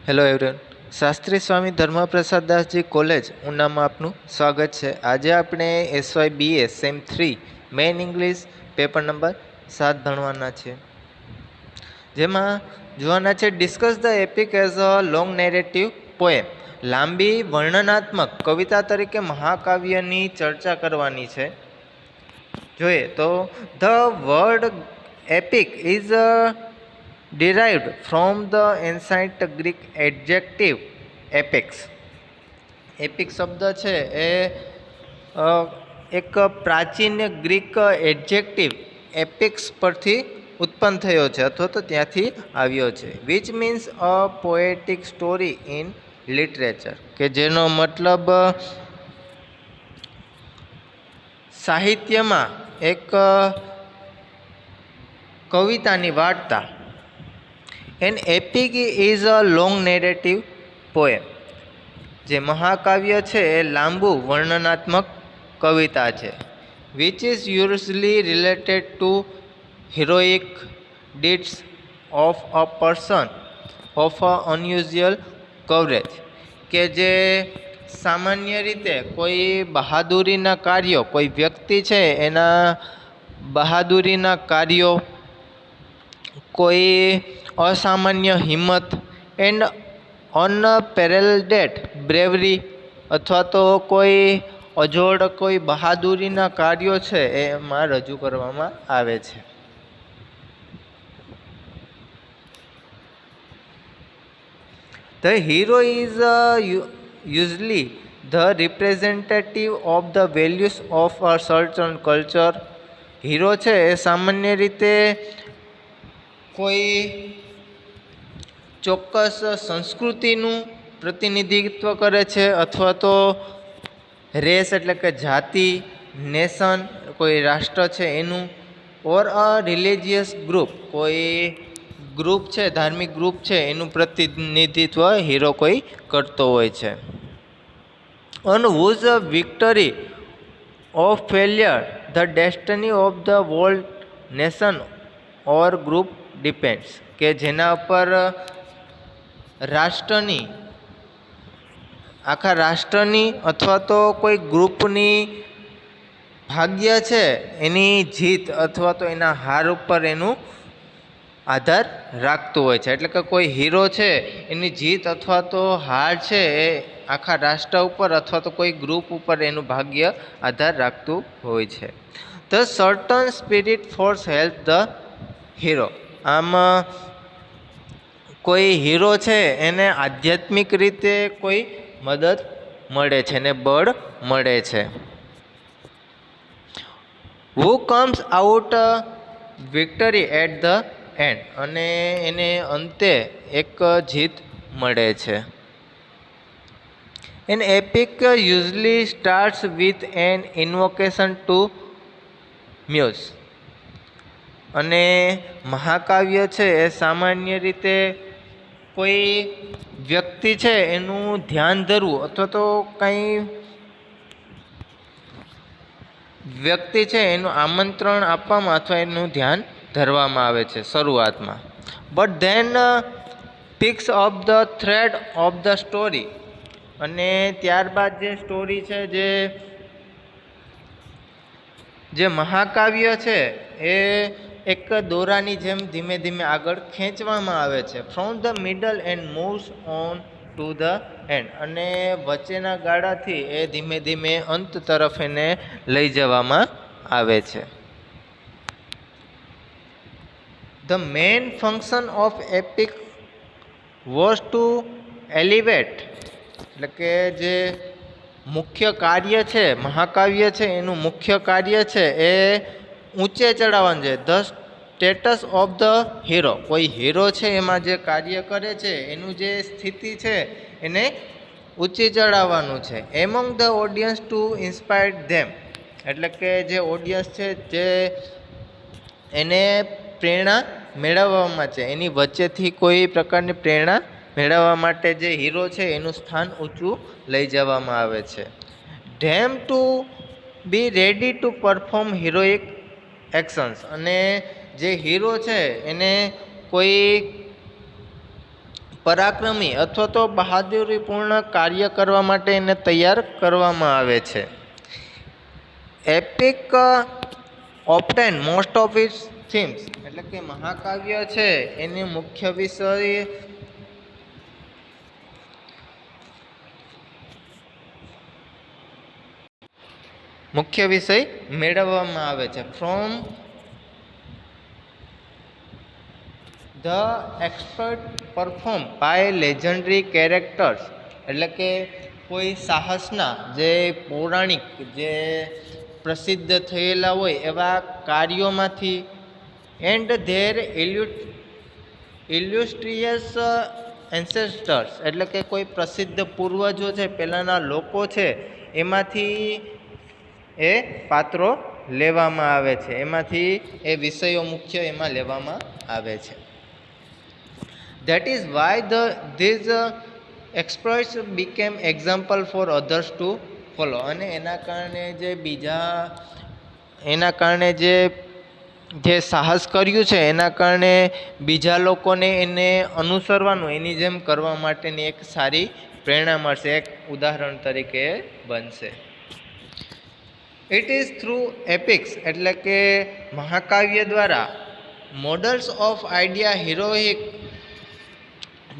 Hello everyone, Shastri Swami Dharmaprasad Dasji college ઉનામાં આપનું સ્વાગત છે। આજે આપણે SYBA sem 3 main English paper number 7 ભણવાના છે, જેમાં જોવાના છે discuss the epic as a long narrative poem. લાંબી વર્ણનાત્મક કવિતા તરીકે મહાકાવ્યની ચર્ચા કરવાની છે। જોઈએ તો the word EPIC is derived from the ancient Greek adjective apex। EPIC શબ્દ છે એ એક પ્રાચીન ગ્રીક એડજેક્ટિવ એપિક્સ પરથી ઉત્પન્ન થયો છે અથવા તો ત્યાંથી આવ્યો છે, which means a poetic story in literature, કે જેનો મતલબ સાહિત્યમાં એક કવિતાની વાર્તા। An epic is a long narrative poem. જે મહાકાવ્ય છે એ લાંબુ વર્ણનાત્મક કવિતા છે, which is usually related to heroic deeds of a person of a unusual coverage, કે જે સામાન્ય રીતે કોઈ બહાદુરીના કાર્યો, કોઈ વ્યક્તિ છે એના બહાદુરીના કાર્યો, કોઈ અસામાન્ય હિંમત એન્ડ અનપેરેલ્ડેડ બ્રેવરી, અથવા તો કોઈ અજોડ કોઈ બહાદુરીના કાર્યો છે એમાં રજૂ કરવામાં આવે છે। The hero is usually the representative of the values of a certain culture। Hero છે એ સામાન્ય રીતે કોઈ ચોક્કસ સંસ્કૃતિનું પ્રતિનિધિત્વ કરે છે, અથવા તો રેસ એટલે કે જાતિ, નેશન કોઈ રાષ્ટ્ર છે એનું, ઓર અ રિલિજિયસ ગ્રુપ કોઈ ગ્રુપ છે, ધાર્મિક ગ્રુપ છે એનું પ્રતિનિધિત્વ હીરો કોઈ કરતો હોય છે। On whose victory of failure the destiny of the world nation or group depends, કે જેના પર રાષ્ટ્રની, આખા રાષ્ટ્રની અથવા તો કોઈ ગ્રુપની ભાગ્ય છે એની જીત અથવા તો એના હાર ઉપર એનું આધાર રાખતું હોય છે। એટલે કે કોઈ હીરો છે એની જીત અથવા તો હાર છે એ આખા રાષ્ટ્ર ઉપર અથવા તો કોઈ ગ્રુપ ઉપર એનું ભાગ્ય આધાર રાખતું હોય છે। The certain spirit force help the hero. આમ કોઈ હીરો છે એને આધ્યાત્મિક રીતે કોઈ મદદ મળે છે ને બળ મળે છે। Who comes out victory at the end, અને એને અંતે એક જીત મળે છે। An epic usually starts with an invocation to muse, અને મહાકાવ્ય છે એ સામાન્ય રીતે કોઈ વ્યક્તિ છે એનું ધ્યાન ધરવું અથવા તો કંઈ વ્યક્તિ છે એનું આમંત્રણ આપવામાં અથવા એનું ધ્યાન ધરવામાં આવે છે શરૂઆતમાં। But than picks up the thread of the story, અને ત્યારબાદ જે સ્ટોરી છે, જે મહાકાવ્ય છે એ એક દોરાની જેમ ધીમે ધીમે આગળ ખેંચવામાં આવે છે। From the middle and moves on to the end, અને વચ્ચેના ગાળાથી એ ધીમે ધીમે અંત તરફ એને લઈ જવામાં આવે છે। The main function of epic was to elevate, એટલે કે જે મુખ્ય કાર્ય છે મહાકાવ્ય છે એનું મુખ્ય કાર્ય છે એ ઊંચે ચડાવવાનું છે। The status of the hero, કોઈ હીરો છે એમાં જે કાર્ય કરે છે એનું જે સ્થિતિ છે એને ઊંચી ચડાવવાનું છે। Among the audience to inspire them, એટલે કે જે ઓડિયન્સ છે જે એને પ્રેરણા મેળવવામાં છે, એની વચ્ચેથી કોઈ પ્રકારની પ્રેરણા મેળવવા માટે જે હીરો છે એનું સ્થાન ઊંચું લઈ જવામાં આવે છે। Them to be ready to perform heroic actions, અને જે હીરો છે એને કોઈ પરાક્રમી અથવા તો બહાદુરીપૂર્ણ કાર્ય કરવા માટે એને તૈયાર કરવામાં આવે છે. Epic often most of its themes, એટલે કે મહાકાવ્ય છે એની મુખ્ય વિષય મેળવવામાં આવે છે from the expert perform by legendary characters, એટલે કે કોઈ સાહસના જે પૌરાણિક જે પ્રસિદ્ધ થયેલા હોય એવા કાર્યોમાંથી, એન્ડ ધેર ઇલ્યુસ્ટ્રિયસ એન્સેસ્ટર્સ, એટલે કે કોઈ પ્રસિદ્ધ પૂર્વજો છે, પહેલાંના લોકો છે, એમાંથી એ પાત્રો લેવામાં આવે છે, એમાંથી એ વિષયો મુખ્ય એમાં લેવામાં આવે છે. That is why these exploits became example for others to follow. અને એના કારણે જે સાહસ કર્યું છે એના કારણે બીજા લોકોને એને અનુસરવાનું, એની જેમ કરવા માટેની એક સારી પ્રેરણા મળશે, એક ઉદાહરણ તરીકે બનશે. ઇટ ઇઝ થ્રુ એપિક્સ, એટલે કે મહાકાવ્ય દ્વારા મોડલ્સ ઓફ આઈડિયા હિરોઇક,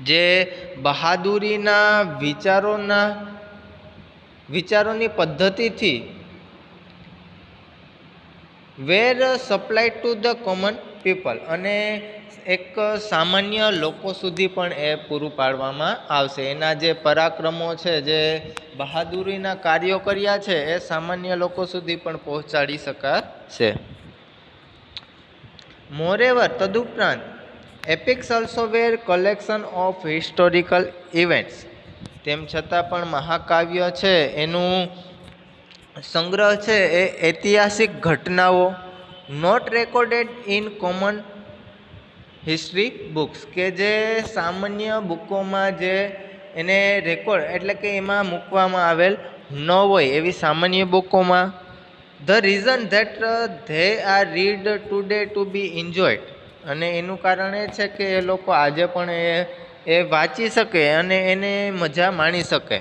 જે બહાદુરીના વિચારોની પદ્ધતિથી were supply to the common people, અને એક સામાન્ય લોકો સુધી પણ એ પૂરું પાડવામાં આવશે. એના જે પરાક્રમો છે, જે બહાદુરીના કાર્યો કર્યા છે, એ સામાન્ય લોકો સુધી પણ પહોંચાડી શકાશે. મોરેવર, તદુપરાંત epics also were collection of historical events, તેમ છતાં પણ મહાકાવ્ય છે એનું સંગ્રહ છે એ ઐતિહાસિક ઘટનાઓ, not recorded in common history books, કે જે સામાન્ય બુકોમાં જે એને રેકોર્ડ, એટલે કે એમાં મૂકવામાં આવેલ ન હોય એવી સામાન્ય બુકોમાં. The reason that they are read today to be enjoyed, અને એનું કારણ એ છે કે એ લોકો આજે પણ એ વાંચી શકે અને એને મજા માણી શકે.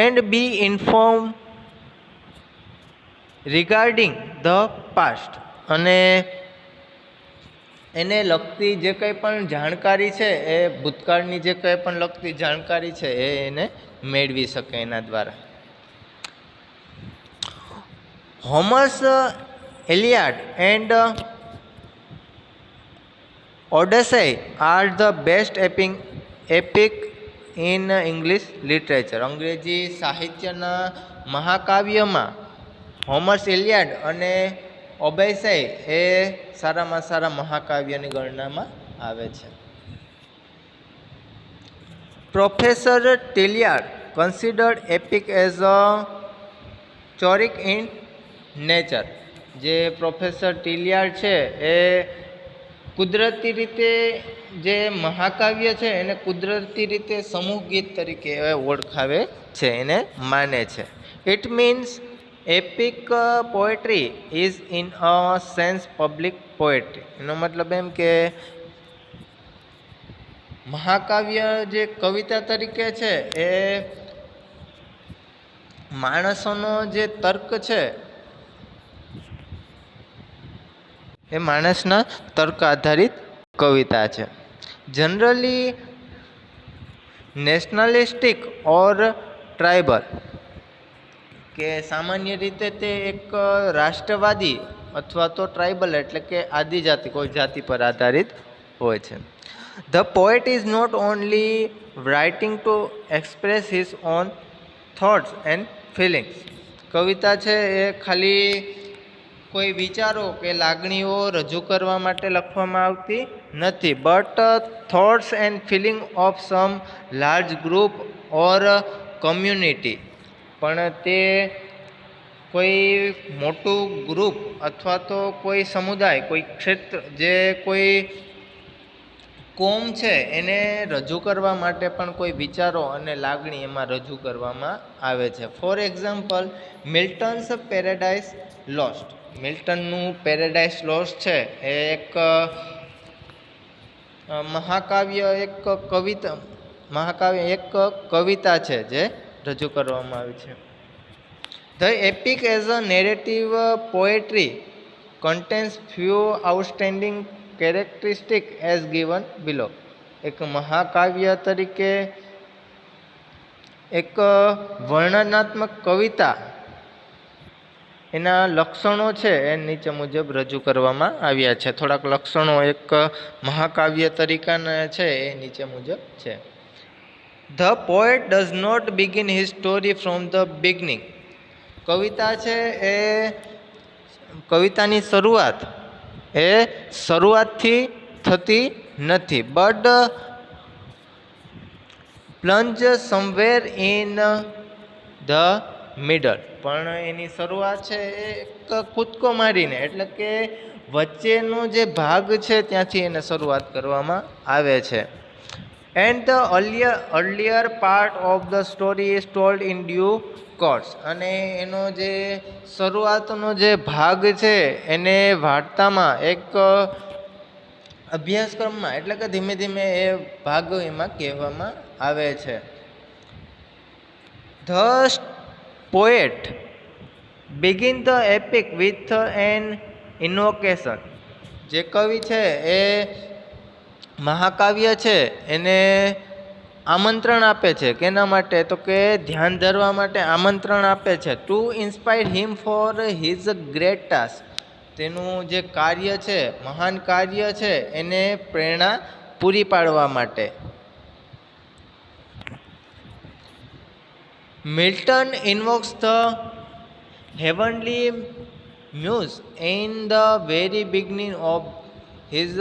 And be inform regarding the past, અને એને લગતી જે કંઈ પણ જાણકારી છે, એ ભૂતકાળની જે કંઈ પણ લગતી જાણકારી છે એ એને મેળવી શકે એના દ્વારા. Homer's Iliad and Odyssey are the best epic in English literature. અંગ્રેજી સાહિત્યના મહાકાવ્યમાં હોમર્સ ઇલિયાડ અને ઓડેસેઈ એ સારામાં સારા મહાકાવ્યની ગણનામાં આવે છે. Professor Tillyard considered epic as a choric in nature. જે પ્રોફેસર ટિલિયાર્ડ છે એ કુદરતી રીતે જે મહાકાવ્ય છે એને કુદરતી રીતે સમૂહ ગીત તરીકે ઓળખાવે છે, એને માને છે. It means EPIC poetry is in a sense public poetry. એનો મતલબ એમ કે મહાકાવ્ય જે કવિતા તરીકે છે એ માણસોનો જે તર્ક છે, એ માણસના તર્ક આધારિત કવિતા છે. જનરલી નેશનલિસ્ટિક ઓર ટ્રાઇબલ, કે સામાન્ય રીતે તે એક રાષ્ટ્રવાદી અથવા તો ટ્રાઇબલ, એટલે કે આદિજાતિ, કોઈ જાતિ પર આધારિત હોય છે. The poet is not only writing to express his own thoughts and feelings. કવિતા છે એ ખાલી કોઈ વિચારો કે લાગણીઓ રજૂ કરવા માટે લખવામાં આવતી નથી, but thoughts and feeling of some large group or community. પણ તે કોઈ મોટું ગ્રુપ અથવા તો કોઈ સમુદાય, કોઈ ક્ષેત્ર, જે કોઈ કોમ છે એને રજૂ કરવા માટે પણ કોઈ વિચારો અને લાગણી એમાં રજૂ કરવામાં આવે છે. For example, Milton's Paradise Lost. મિલ્ટનનું પેરેડાઇઝ લોસ્ટ છે એ એક મહાકાવ્ય, એક કવિતા, મહાકાવ્ય એક કવિતા છે જે રજૂ કરવામાં આવી છે. The epic as a narrative poetry contains few outstanding characteristic as given below. એક મહાકાવ્ય તરીકે એક વર્ણનાત્મક કવિતા એના લક્ષણો છે એ નીચે મુજબ રજૂ કરવામાં આવ્યા છે. થોડાક લક્ષણો એક મહાકાવ્ય તરીકાના છે એ નીચે મુજબ છે. The poet does not begin his story from the beginning. કવિતા છે એ કવિતાની શરૂઆત એ શરૂઆતથી થતી નથી, but plunge somewhere in the middle. પણ એની શરૂઆત છે એ એક કૂદકો મારીને, એટલે કે વચ્ચેનો જે ભાગ છે ત્યાંથી એને શરૂઆત કરવામાં આવે છે. And the earlier part of the story is told in due course. અને એનો જે શરૂઆતનો જે ભાગ છે એને વાર્તામાં એક અભ્યાસક્રમમાં, એટલે કે ધીમે ધીમે એ ભાગ એમાં કહેવામાં આવે છે. The poet begin the EPIC with an invocation. જે કવિ છે એ મહાકાવ્ય છે એને આમંત્રણ આપે છે. કેના માટે? તો કે ધ્યાન ધરવા માટે આમંત્રણ આપે છે. To inspire him for his great task. તેનું જે કાર્ય છે, મહાન કાર્ય છે, એને પ્રેરણા પૂરી પાડવા માટે. Milton invokes the heavenly muse in the very beginning of his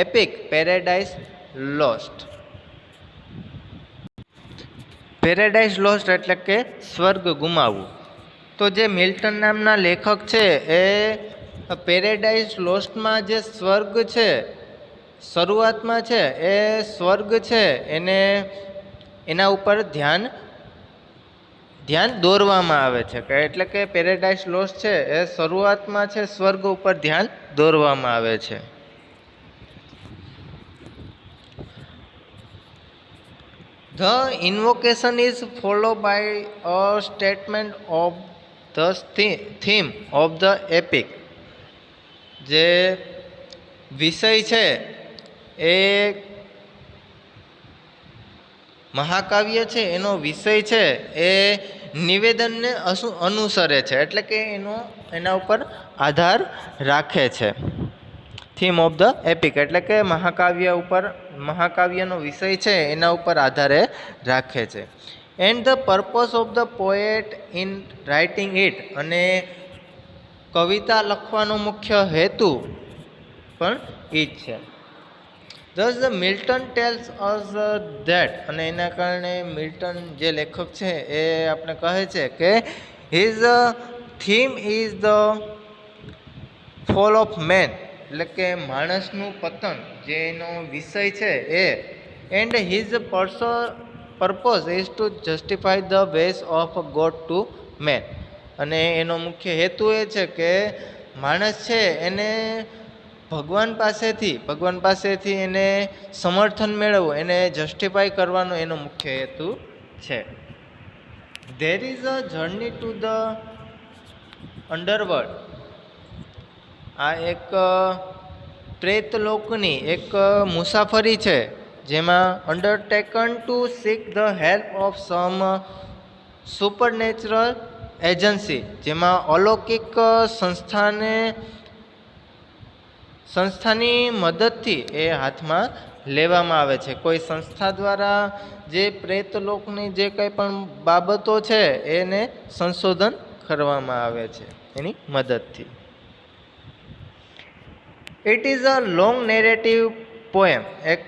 epic Paradise Lost. Paradise Lost એટલે કે સ્વર્ગ ગુમાવવું. તો જે મિલ્ટન નામના લેખક છે એ પેરેડાઇઝ લોસ્ટમાં જે સ્વર્ગ છે શરૂઆતમાં છે એ સ્વર્ગ છે એને એના ઉપર ધ્યાન દોરવામાં આવે છે. એટલે કે પેરેડાઇઝ લોસ્ટ છે એ શરૂઆતમાં છે સ્વર્ગ ઉપર ધ્યાન દોરવામાં આવે છે. The invocation is followed by a statement of the theme of the epic. જે વિષય છે એ મહાકાવ્ય છે એનો વિષય છે એ નિવેદનને અનુસરે છે, એટલે કે એના ઉપર આધાર રાખે છે. થીમ ઓફ ધ એપિક એટલે કે મહાકાવ્યનો વિષય છે એના ઉપર આધારે રાખે છે. And the purpose of the poet in writing it. અને કવિતા લખવાનો મુખ્ય હેતુ પણ એ જ છે. Thus the Milton tells us that. અને એના કારણે મિલ્ટન જે લેખક છે એ આપણે કહે છે કે his theme is the fall of man. એટલે કે માણસનું પતન જે એનો વિષય છે એ. And his purpose is to justify the ways of God to man. અને એનો મુખ્ય હેતુ એ છે કે માણસ છે એને ભગવાન પાસેથી એને સમર્થન મેળવવું, એને જસ્ટિફાય કરવાનો એનો મુખ્ય હેતુ છે. There is a journey to the underworld. આ એક પ્રેતલોકની એક મુસાફરી છે જેમાં undertaken to seek the help of some supernatural agency. જેમાં અલૌકિક સંસ્થાની મદદથી એ હાથમાં લેવામાં આવે છે. કોઈ સંસ્થા દ્વારા જે પ્રેતલોકની જે કંઈ પણ બાબતો છે એને સંશોધન કરવામાં આવે છે એની મદદથી. It is a long narrative poem. એક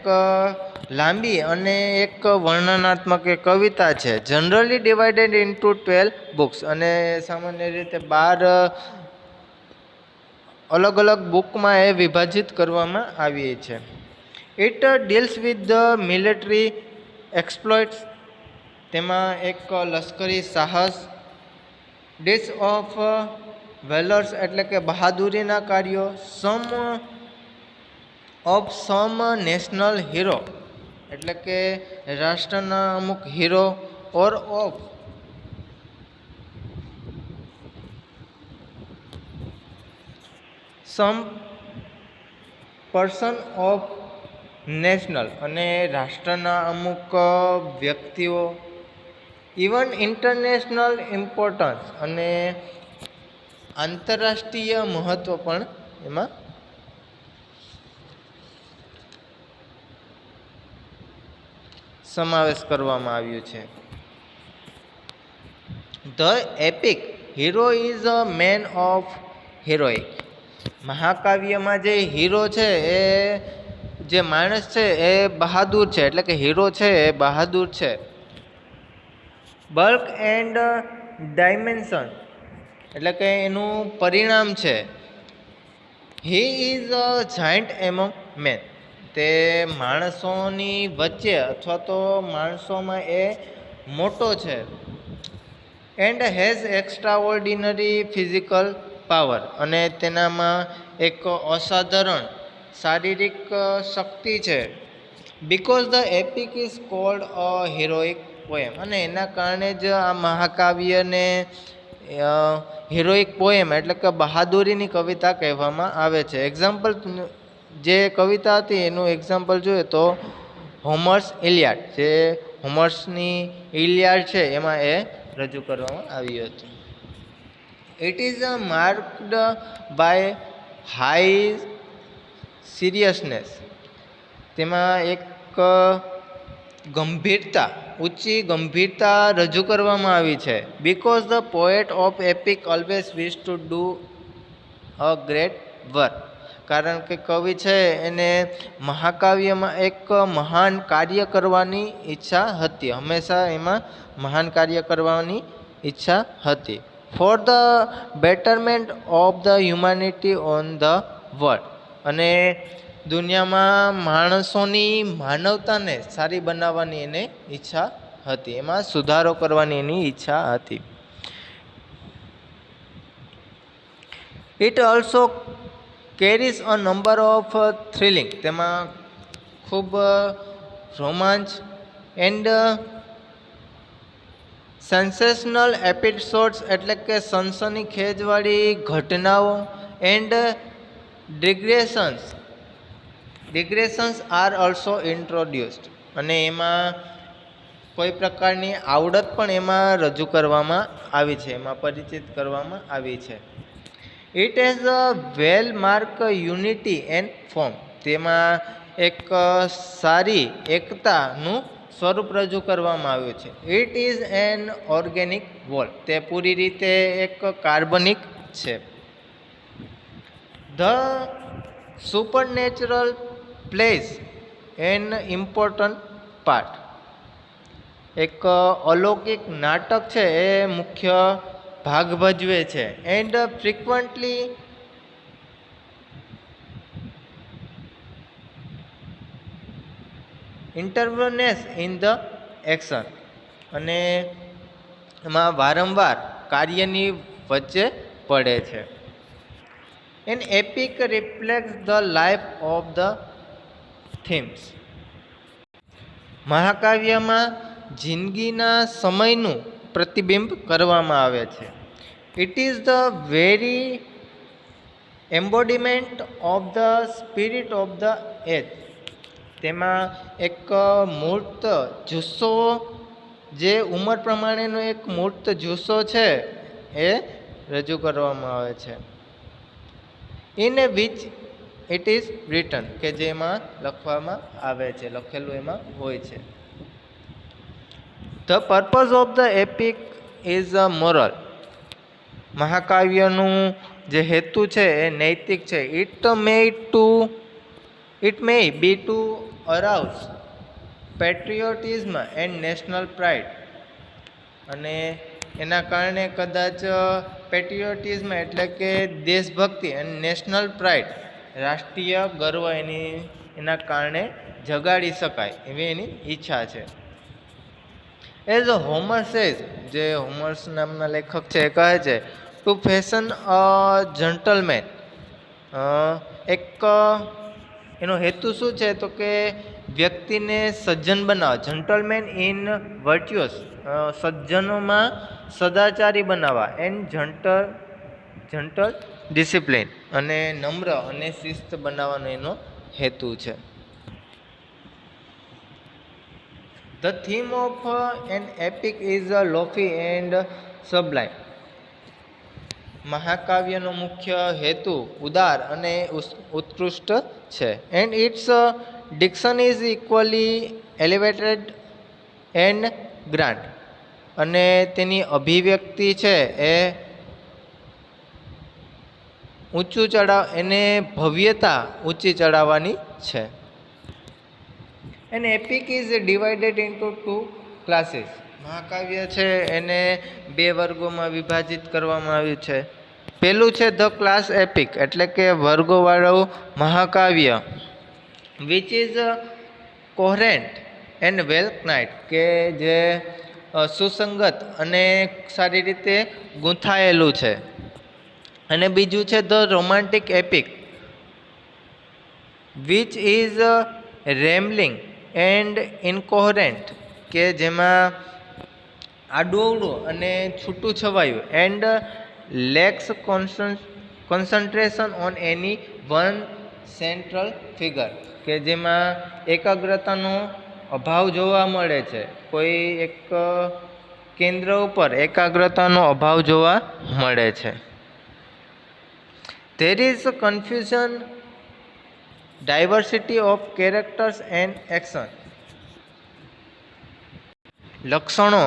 લાંબી અને એક વર્ણનાત્મક એક કવિતા છે. Generally divided into 12 books. અને સામાન્ય રીતે 12 અલગ અલગ બુકમાં એ વિભાજિત કરવામાં આવી છે. It deals with the military exploits. તેમાં એક લશ્કરી સાહસ, ડીડ્સ ઓફ વેલર્સ એટલે કે બહાદુરીના કાર્યો, સમ નેશનલ હીરો એટલે કે રાષ્ટ્રના અમુક hero or of sum person of national, અને રાષ્ટ્રના અમુક વ્યક્તિઓ, ઇવન ઇન્ટરનેશનલ ઇમ્પોર્ટન્સ, અને આંતરરાષ્ટ્રીય મહત્ત્વ પણ એમાં સમાવેશ કરવામાં આવ્યું છે. The epic hero is a man of heroic. મહાકાવ્યમાં જે હીરો છે એ જે માણસ છે એ બહાદુર છે, એટલે કે હીરો છે એ બહાદુર છે. બલ્ક એન્ડ ડાયમેન્શન, એટલે કે એનું પરિણામ છે. He is a giant among men, તે માણસોની વચ્ચે અથવા તો માણસોમાં એ મોટો છે. And has extraordinary physical power, અને તેનામાં એક અસાધારણ શારીરિક શક્તિ છે. Because the epic is called a heroic poem, અને એના કારણે જ આ મહાકાવ્યને હિરોઇક પોએમ એટલે કે બહાદુરીની કવિતા કહેવામાં આવે છે. એક્ઝામ્પલ, જે કવિતા હતી એનું એક્ઝામ્પલ જોઈએ તો હોમર્સ ઇલિયાડ, જે હોમર્સની ઇલિયાડ છે એમાં એ રજૂ કરવામાં આવ્યું હતું. It is marked by high seriousness, તેમાં એક ગંભીરતા, ઊંચી ગંભીરતા રજૂ કરવામાં આવી છે. Because the poet of epic always wish to do a great work, કારણ કે કવિ છે એને મહાકાવ્યમાં એક મહાન કાર્ય કરવાની ઈચ્છા હતી, હંમેશા એમાં મહાન કાર્ય કરવાની ઈચ્છા હતી. For the betterment of the humanity on the world, અને દુનિયામાં માણસોની માનવતાને સારી બનાવવાની એને ઈચ્છા હતી, એમાં સુધારો કરવાની એની ઈચ્છા હતી. It also carries a number of thrilling, તેમાં ખૂબ રોમાંચ એન્ડ સેન્સેશનલ એપિસોડ્સ, એટલે કે સનસનીખેજવાળી ઘટનાઓ, એન્ડ ડિગ્રેશન્સ આર ઓલ્સો ઇન્ટ્રોડ્યુસ્ડ, અને એમાં કોઈ પ્રકારની આવડત પણ એમાં રજૂ કરવામાં આવી છે, એમાં પરિચિત કરવામાં આવી છે. It has a well mark unity and form, તેમાં એક સારી એકતાનું સ્વરૂપ રજૂ કરવામાં આવ્યું છે. It is an organic whole, તે પૂરી રીતે એક કાર્બનિક છે. The supernatural plays an important part, એક અલૌકિક નાટક છે એ મુખ્ય ભાગ ભજવે છે. And frequently intervenes in the action, અને એમાં વારંવાર કાર્યની વચ્ચે પડે છે. An epic reflects the life of the themes, મહાકાવ્યમાં જિંદગીના સમયનું પ્રતિબિંબ કરવામાં આવે છે. It is the very embodiment of the spirit of the age, તેમાં એક મૂર્ત જુસ્સો, જે ઉંમર પ્રમાણેનો એક મૂર્ત જુસ્સો છે એ રજૂ કરવામાં આવે છે. In a which it is written, કે જેમાં લખવામાં આવે છે, લખેલું એમાં હોય છે. The purpose of the epic is a moral, મહાકાવ્યનું જે હેતુ છે એ નૈતિક છે. It may be to arouse patriotism and national pride, અને એના કારણે કદાચ પેટ્રિયોટિઝમ એટલે કે દેશભક્તિ અને નેશનલ પ્રાઇડ રાષ્ટ્રીય ગર્વ એના કારણે જગાડી શકાય એવી એની ઈચ્છા છે. એઝ અ હોમર સેઝ, જે હોમર્સ નામના લેખક છે એ કહે છે, ટુ ફેશન અ જન્ટલમેન, એક એનો હેતુ શું છે તો કે વ્યક્તિને સજ્જન બનાવે, જેન્ટલમેન ઇન વર્ચ્યુઅસ, સજ્જનોમાં સદાચારી બનાવવા, એન્ડ જન્ટલ ડિસિપ્લિન, અને નમ્ર અને શિસ્ત બનાવવાનો એનો હેતુ છે. The theme of an epic is lofty and sublime. મહાકાવ્યનો મુખ્ય હેતુ ઉદાર અને ઉત્કૃષ્ટ છે. And its diction is equally elevated and grand. અને તેની અભિવ્યક્તિ છે એ એને ભવ્યતા ઊંચી ચડાવવાની છે. An epic is divided into two classes. મહાકાવ્ય છે એને બે વર્ગોમાં વિભાજિત કરવામાં આવ્યું છે. પહેલું છે ધ ક્લાસ એપિક, એટલે કે વર્ગોવાળું મહાકાવ્ય, which is coherent and well knit, કે જે સુસંગત અને સારી રીતે ગૂંથાયેલું છે. અને બીજું છે the romantic epic, which is rambling and incoherent, કે જેમાં આડુંઅવળું અને છૂટું છવાયું, and lacks concentration on any one central figure, કે જેમાં એકાગ્રતાનો અભાવ જોવા મળે છે, કોઈ એક કેન્દ્ર ઉપર એકાગ્રતાનો અભાવ જોવા મળે છે. There is confusion, diversity of characters and action. લક્ષણો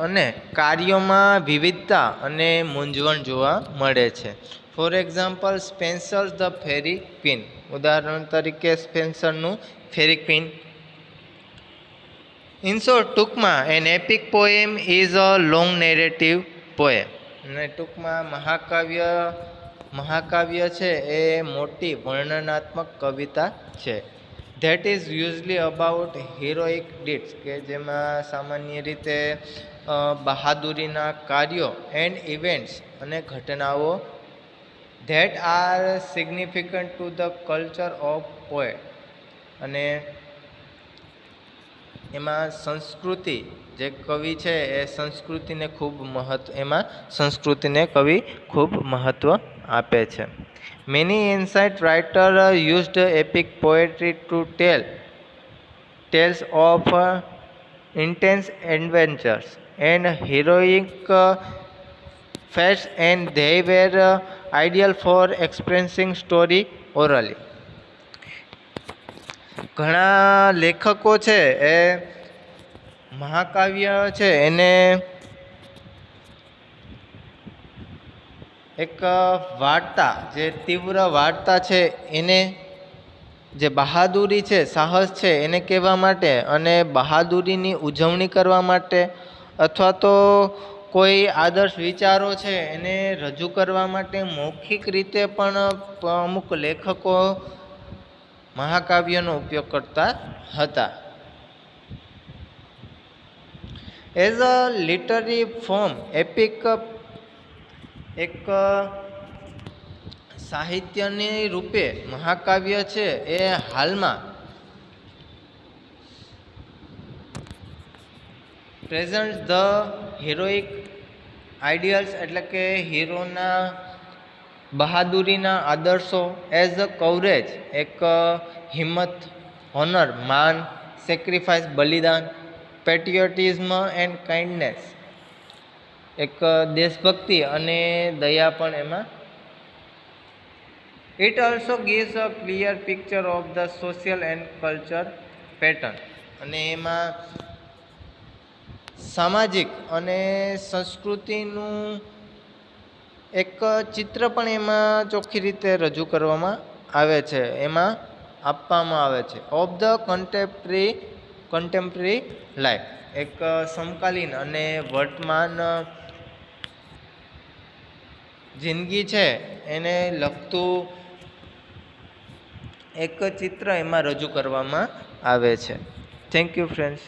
અને કાર્યોમાં વિવિધતા અને મૂંઝવણ જોવા મળે છે. For example Spenser the Faerie Queene, ઉદાહરણ તરીકે સ્પેન્સરનું ફેરી ક્વીન. ઇન શોર્ટ, ટૂંકમાં an epic poem is a long narrative poem. અને ટૂંકમાં મહાકાવ્ય છે એ મોટી વર્ણનાત્મક કવિતા છે. That is usually about heroic deeds, કે જેમાં સામાન્ય રીતે બહાદુરીના કાર્યો, એન્ડ ઇવેન્ટ્સ અને ઘટનાઓ, that are significant to the culture of poet. અને એમાં સંસ્કૃતિ, જે કવિ છે એ સંસ્કૃતિને કવિ ખૂબ મહત્ત્વ આપે છે. Many ancient writers used epic poetry to tell tales of intense adventures and heroic feats, and they were ideal for expressing story orally. ઘણા લેખકો છે એ મહાકાવ્ય છે એને એક વાર્તા, જે તીવ્ર વાર્તા છે એને, જે બહાદુરી છે, સાહસ છે એને કહેવા માટે, અને બહાદુરીની ઉજવણી કરવા માટે, અથવા તો કોઈ આદર્શ વિચારો છે એને રજૂ કરવા માટે મૌખિક રીતે પણ અમુક લેખકો મહાકાવ્યનો ઉપયોગ કરતા હતા. As a literary form, EPIC એક સાહિત્યની રૂપે મહાકાવ્ય છે એ હાલમાં પ્રેઝન્ટ ધ હિરોઇક આઇડિયલ્સ, એટલે કે હીરોના બહાદુરીના આદર્શો, એઝ અ કવરેજ, એક હિંમત, હોનર, માન, સેક્રિફાઈસ, બલિદાન, પેટ્રિયોટિઝમ એન્ડ કાઇન્ડનેસ, એક દેશભક્તિ અને દયા પણ એમાં. It also gives a clear picture of the social and culture pattern. અને એમાં સામાજિક અને સંસ્કૃતિનું એક ચિત્ર પણ એમાં ચોખ્ખી રીતે રજૂ કરવામાં આવે છે, એમાં આપવામાં આવે છે. ઓફ ધ કન્ટેમ્પરરી લાઈફ, એક સમકાલીન અને વર્તમાન જિંદગી છે એને લગતું એક ચિત્ર એમાં રજૂ કરવામાં આવે છે. Thank you friends.